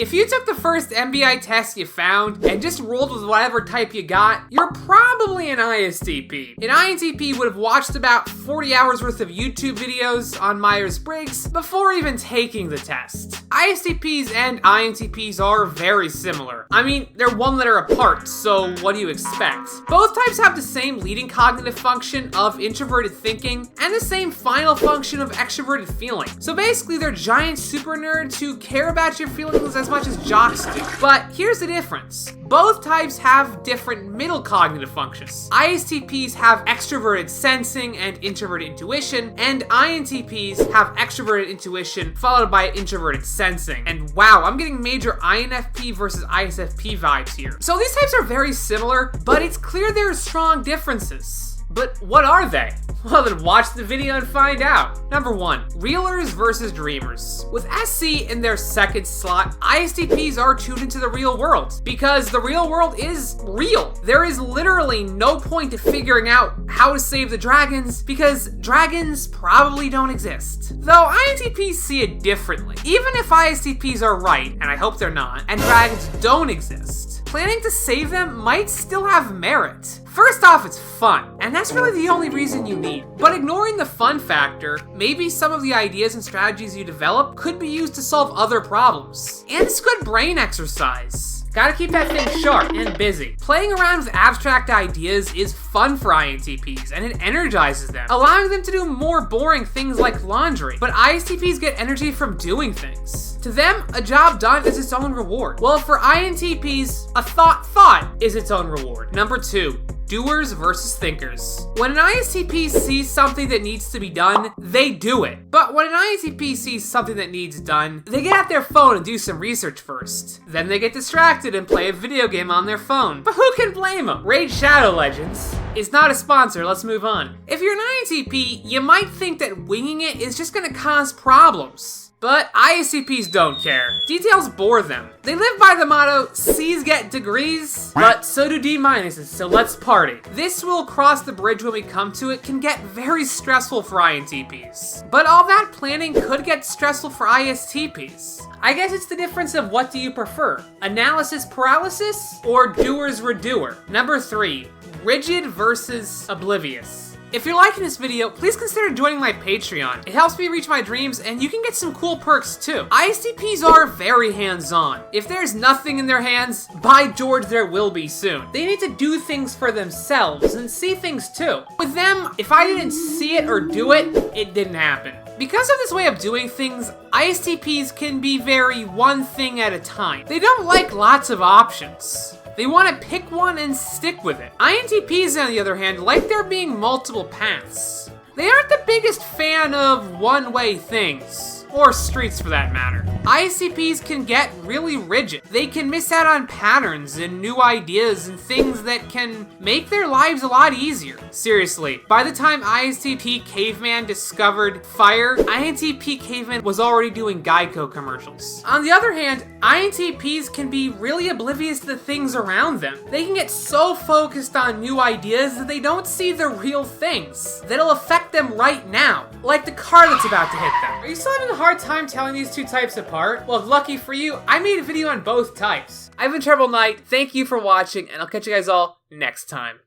If you took the first MBTI test you found and just rolled with whatever type you got, you're probably an ISTP. An INTP would have watched about 40 hours worth of YouTube videos on Myers-Briggs before even taking the test. ISTPs and INTPs are very similar. I mean, they're one letter apart, so what do you expect? Both types have the same leading cognitive function of introverted thinking and the same final function of extroverted feeling. So basically, they're giant super nerds who care about your feelings as much as jocks do. But here's the difference. Both types have different middle cognitive functions. ISTPs have extroverted sensing and introverted intuition, and INTPs have extroverted intuition followed by introverted sensing. And wow, I'm getting major INFP versus ISFP vibes here. So these types are very similar, but it's clear there are strong differences. But what are they? Well, then watch the video and find out. Number 1, realers versus dreamers. With SC in their second slot, ISTPs are tuned into the real world because the real world is real. There is literally no point to figuring out how to save the dragons because dragons probably don't exist. Though INTPs see it differently. Even if ISTPs are right, and I hope they're not, and dragons don't exist, planning to save them might still have merit. First off, it's fun, and that's really the only reason you need. But ignoring the fun factor, maybe some of the ideas and strategies you develop could be used to solve other problems. And it's good brain exercise. Gotta keep that thing sharp and busy. Playing around with abstract ideas is fun for INTPs, and it energizes them, allowing them to do more boring things like laundry. But ISTPs get energy from doing things. To them, a job done is its own reward. Well, for INTPs, a thought is its own reward. Number 2, doers versus thinkers. When an ISTP sees something that needs to be done, they do it. But when an ISTP sees something that needs done, they get out their phone and do some research first. Then they get distracted and play a video game on their phone. But who can blame them? Raid Shadow Legends is not a sponsor, let's move on. If you're an INTP, you might think that winging it is just gonna cause problems. But ISTPs don't care. Details bore them. They live by the motto, C's get degrees, but so do D minuses, so let's party. This will cross the bridge when we come to it can get very stressful for INTPs. But all that planning could get stressful for ISTPs. I guess it's the difference of what do you prefer? Analysis paralysis or doers redoer? Number 3, rigid versus oblivious. If you're liking this video, please consider joining my Patreon. It helps me reach my dreams, and you can get some cool perks too. ISTPs are very hands-on. If there's nothing in their hands, by George, there will be soon. They need to do things for themselves and see things too. With them, if I didn't see it or do it, it didn't happen. Because of this way of doing things, ISTPs can be very one thing at a time. They don't like lots of options. They want to pick one and stick with it. INTPs, on the other hand, like there being multiple paths. They aren't the biggest fan of one-way things, or streets for that matter. ISTPs can get really rigid. They can miss out on patterns and new ideas and things that can make their lives a lot easier. Seriously, by the time ISTP Caveman discovered fire, INTP Caveman was already doing Geico commercials. On the other hand, INTPs can be really oblivious to the things around them. They can get so focused on new ideas that they don't see the real things that'll affect them right now, like the car that's about to hit them. Are you still having a hard time telling these two types apart? Well, lucky for you, I made a video on both types. I've been TrebleKnight, thank you for watching, and I'll catch you guys all next time.